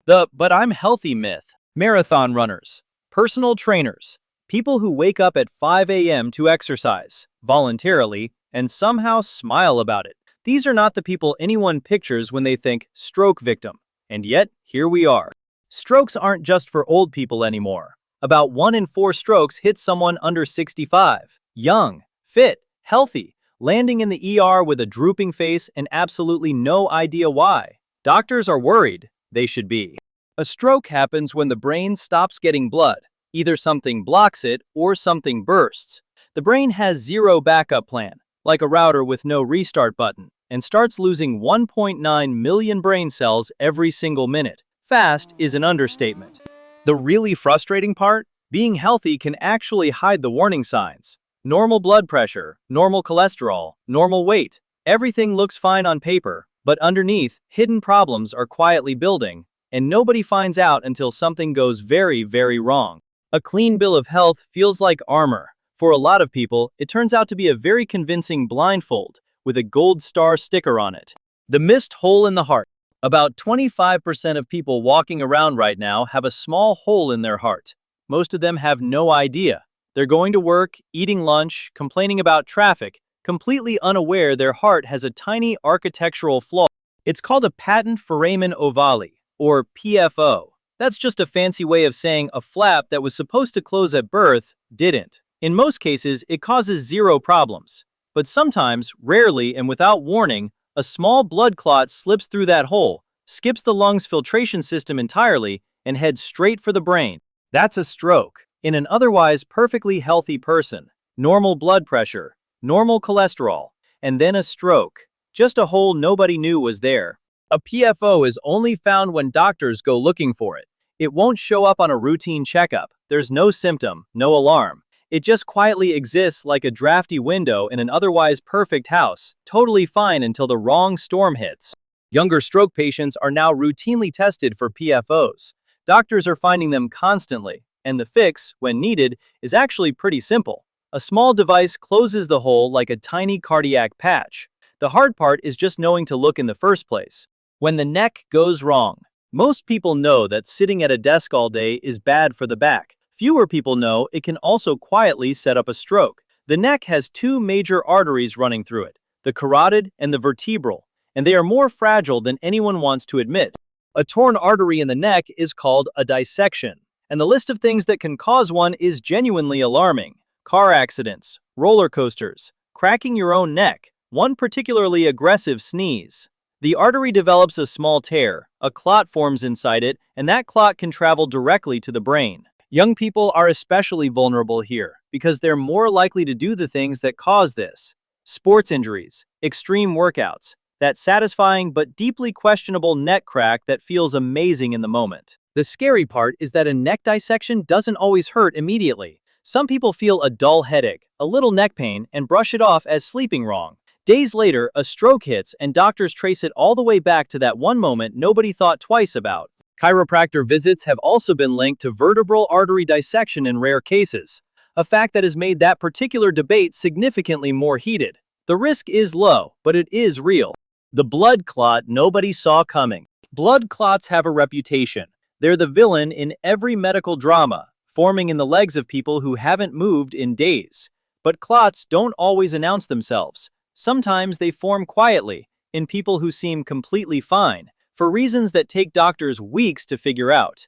The "but I'm healthy" myth. Marathon runners, personal trainers, people who wake up at 5 a.m. to exercise, voluntarily, and somehow smile about it. These are not the people anyone pictures when they think stroke victim. And yet, here we are. Strokes aren't just for old people anymore. About 1 in 4 strokes hit someone under 65, young, fit, healthy, landing in the ER with a drooping face and absolutely no idea why. Doctors are worried. They should be. A stroke happens when the brain stops getting blood. Either something blocks it or something bursts. The brain has zero backup plan, like a router with no restart button, and starts losing 1.9 million brain cells every single minute. Fast is an understatement. The really frustrating part? Being healthy can actually hide the warning signs. Normal blood pressure, normal cholesterol, normal weight. Everything looks fine on paper, but underneath, hidden problems are quietly building, and nobody finds out until something goes very, very wrong. A clean bill of health feels like armor. For a lot of people, it turns out to be a very convincing blindfold with a gold star sticker on it. The missed hole in the heart. About 25% of people walking around right now have a small hole in their heart. Most of them have no idea. They're going to work, eating lunch, complaining about traffic, completely unaware their heart has a tiny architectural flaw. It's called a patent foramen ovale, or PFO. That's just a fancy way of saying a flap that was supposed to close at birth didn't. In most cases, it causes zero problems. But sometimes, rarely and without warning, a small blood clot slips through that hole, skips the lungs' filtration system entirely, and heads straight for the brain. That's a stroke. In an otherwise perfectly healthy person, normal blood pressure, normal cholesterol, and then a stroke. Just a hole nobody knew was there. A PFO is only found when doctors go looking for it. It won't show up on a routine checkup. There's no symptom, no alarm. It just quietly exists like a drafty window in an otherwise perfect house, totally fine until the wrong storm hits. Younger stroke patients are now routinely tested for PFOs. Doctors are finding them constantly, and the fix, when needed, is actually pretty simple. A small device closes the hole like a tiny cardiac patch. The hard part is just knowing to look in the first place. When the neck goes wrong. Most people know that sitting at a desk all day is bad for the back. Fewer people know it can also quietly set up a stroke. The neck has 2 major arteries running through it, the carotid and the vertebral, and they are more fragile than anyone wants to admit. A torn artery in the neck is called a dissection, and the list of things that can cause one is genuinely alarming. Car accidents, roller coasters, cracking your own neck, one particularly aggressive sneeze. The artery develops a small tear, a clot forms inside it, and that clot can travel directly to the brain. Young people are especially vulnerable here because they're more likely to do the things that cause this. Sports injuries, extreme workouts, that satisfying but deeply questionable neck crack that feels amazing in the moment. The scary part is that a neck dissection doesn't always hurt immediately. Some people feel a dull headache, a little neck pain, and brush it off as sleeping wrong. Days later, a stroke hits and doctors trace it all the way back to that one moment nobody thought twice about. Chiropractor visits have also been linked to vertebral artery dissection in rare cases, a fact that has made that particular debate significantly more heated. The risk is low, but it is real. The blood clot nobody saw coming. Blood clots have a reputation. They're the villain in every medical drama, forming in the legs of people who haven't moved in days. But clots don't always announce themselves. Sometimes they form quietly, in people who seem completely fine, for reasons that take doctors weeks to figure out.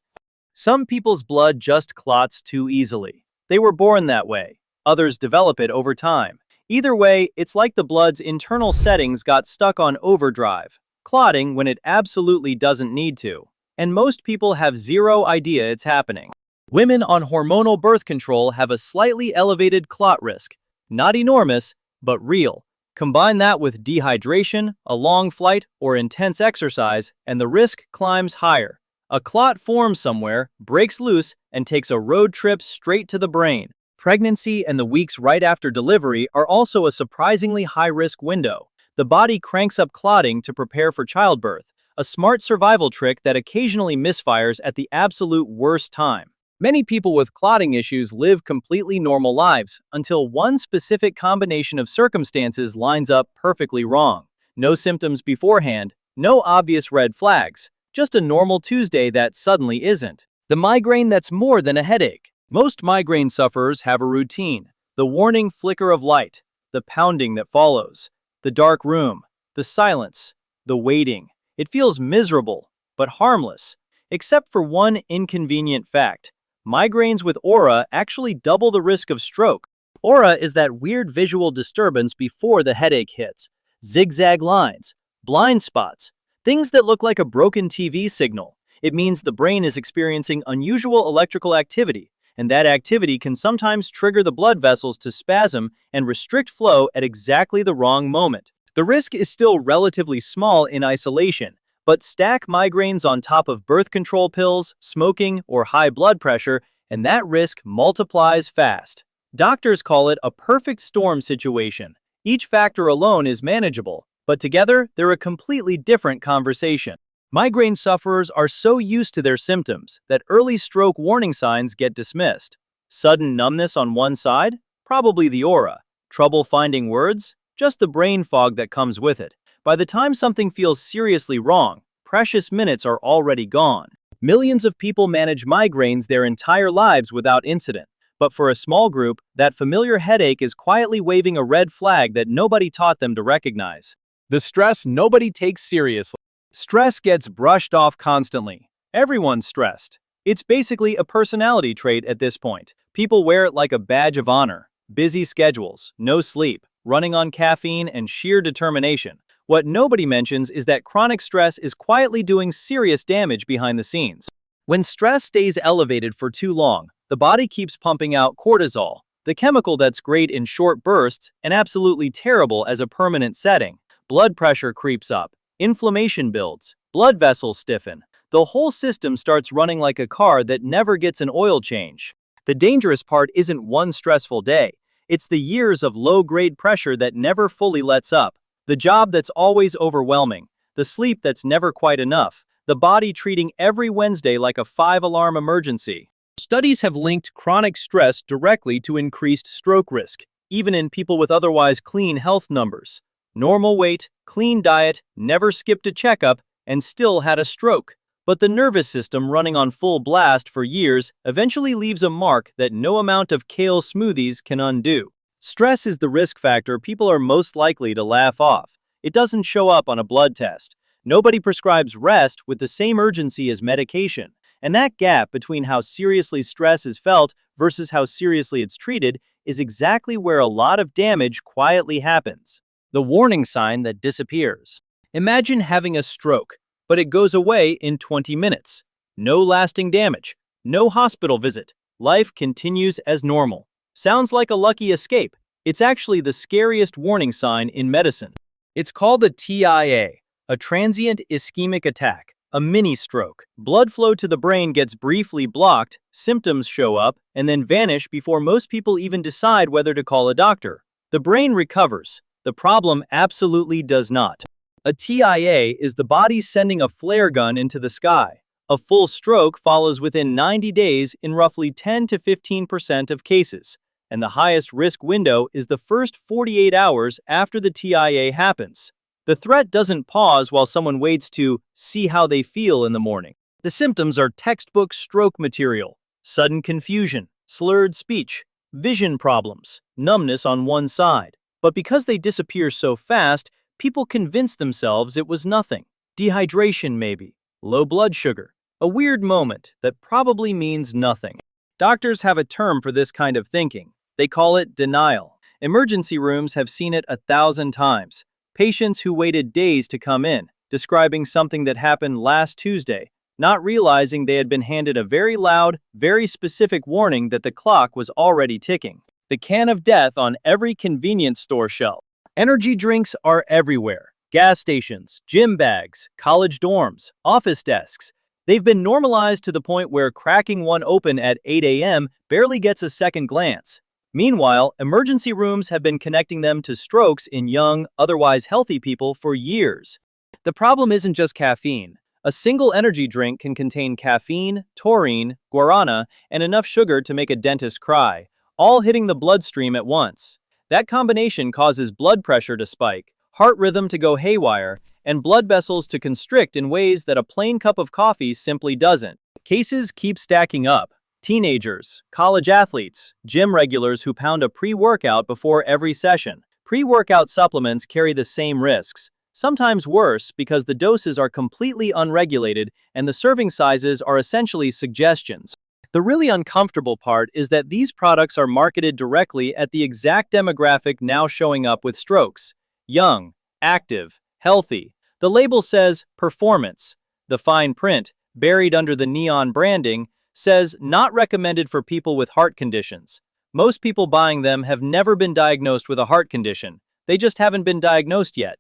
Some people's blood just clots too easily. They were born that way. Others develop it over time. Either way, it's like the blood's internal settings got stuck on overdrive, clotting when it absolutely doesn't need to. And most people have zero idea it's happening. Women on hormonal birth control have a slightly elevated clot risk. Not enormous, but real. Combine that with dehydration, a long flight, or intense exercise, and the risk climbs higher. A clot forms somewhere, breaks loose, and takes a road trip straight to the brain. Pregnancy and the weeks right after delivery are also a surprisingly high-risk window. The body cranks up clotting to prepare for childbirth, a smart survival trick that occasionally misfires at the absolute worst time. Many people with clotting issues live completely normal lives until one specific combination of circumstances lines up perfectly wrong. No symptoms beforehand, no obvious red flags, just a normal Tuesday that suddenly isn't. The migraine that's more than a headache. Most migraine sufferers have a routine. The warning flicker of light, the pounding that follows, the dark room, the silence, the waiting. It feels miserable, but harmless, except for one inconvenient fact. Migraines with aura actually double the risk of stroke. Aura is that weird visual disturbance before the headache hits. Zigzag lines, blind spots, things that look like a broken TV signal. It means the brain is experiencing unusual electrical activity, and that activity can sometimes trigger the blood vessels to spasm and restrict flow at exactly the wrong moment. The risk is still relatively small in isolation, but stack migraines on top of birth control pills, smoking, or high blood pressure, and that risk multiplies fast. Doctors call it a perfect storm situation. Each factor alone is manageable, but together they're a completely different conversation. Migraine sufferers are so used to their symptoms that early stroke warning signs get dismissed. Sudden numbness on one side? Probably the aura. Trouble finding words? Just the brain fog that comes with it. By the time something feels seriously wrong, precious minutes are already gone. Millions of people manage migraines their entire lives without incident. But for a small group, that familiar headache is quietly waving a red flag that nobody taught them to recognize. The stress nobody takes seriously. Stress gets brushed off constantly. Everyone's stressed. It's basically a personality trait at this point. People wear it like a badge of honor. Busy schedules, no sleep, running on caffeine, and sheer determination. What nobody mentions is that chronic stress is quietly doing serious damage behind the scenes. When stress stays elevated for too long, the body keeps pumping out cortisol, the chemical that's great in short bursts and absolutely terrible as a permanent setting. Blood pressure creeps up. Inflammation builds, blood vessels stiffen. The whole system starts running like a car that never gets an oil change. The dangerous part isn't one stressful day. It's the years of low-grade pressure that never fully lets up. The job that's always overwhelming. The sleep that's never quite enough. The body treating every Wednesday like a 5-alarm emergency. Studies have linked chronic stress directly to increased stroke risk, even in people with otherwise clean health numbers. Normal weight, clean diet, never skipped a checkup, and still had a stroke. But the nervous system running on full blast for years eventually leaves a mark that no amount of kale smoothies can undo. Stress is the risk factor people are most likely to laugh off. It doesn't show up on a blood test. Nobody prescribes rest with the same urgency as medication. And that gap between how seriously stress is felt versus how seriously it's treated is exactly where a lot of damage quietly happens. The warning sign that disappears. Imagine having a stroke, but it goes away in 20 minutes. No lasting damage, no hospital visit. Life continues as normal. Sounds like a lucky escape. It's actually the scariest warning sign in medicine. It's called a TIA, a transient ischemic attack, a mini stroke. Blood flow to the brain gets briefly blocked, symptoms show up, and then vanish before most people even decide whether to call a doctor. The brain recovers. The problem absolutely does not. A TIA is the body sending a flare gun into the sky. A full stroke follows within 90 days in roughly 10 to 15% of cases, and the highest risk window is the first 48 hours after the TIA happens. The threat doesn't pause while someone waits to see how they feel in the morning. The symptoms are textbook stroke material: sudden confusion, slurred speech, vision problems, numbness on one side. But because they disappear so fast, people convince themselves it was nothing. Dehydration maybe, low blood sugar, a weird moment that probably means nothing. Doctors have a term for this kind of thinking. They call it denial. Emergency rooms have seen it 1,000 times. Patients who waited days to come in, describing something that happened last Tuesday, not realizing they had been handed a very loud, very specific warning that the clock was already ticking. The can of death on every convenience store shelf. Energy drinks are everywhere. Gas stations, gym bags, college dorms, office desks. They've been normalized to the point where cracking one open at 8 a.m. barely gets a second glance. Meanwhile, emergency rooms have been connecting them to strokes in young, otherwise healthy people for years. The problem isn't just caffeine. A single energy drink can contain caffeine, taurine, guarana, and enough sugar to make a dentist cry, all hitting the bloodstream at once. That combination causes blood pressure to spike, heart rhythm to go haywire, and blood vessels to constrict in ways that a plain cup of coffee simply doesn't. Cases keep stacking up. Teenagers, college athletes, gym regulars who pound a pre-workout before every session. Pre-workout supplements carry the same risks, sometimes worse because the doses are completely unregulated and the serving sizes are essentially suggestions. The really uncomfortable part is that these products are marketed directly at the exact demographic now showing up with strokes: young, active, healthy. The label says performance. The fine print, buried under the neon branding, says not recommended for people with heart conditions. Most people buying them have never been diagnosed with a heart condition. They just haven't been diagnosed yet.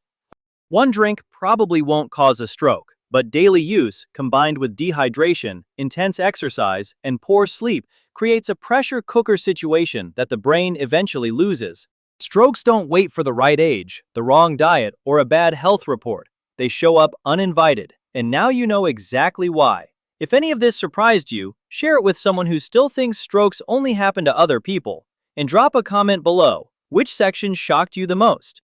One drink probably won't cause a stroke, but daily use, combined with dehydration, intense exercise, and poor sleep, creates a pressure cooker situation that the brain eventually loses. Strokes don't wait for the right age, the wrong diet, or a bad health report. They show up uninvited, and now you know exactly why. If any of this surprised you, share it with someone who still thinks strokes only happen to other people. And drop a comment below. Which section shocked you the most?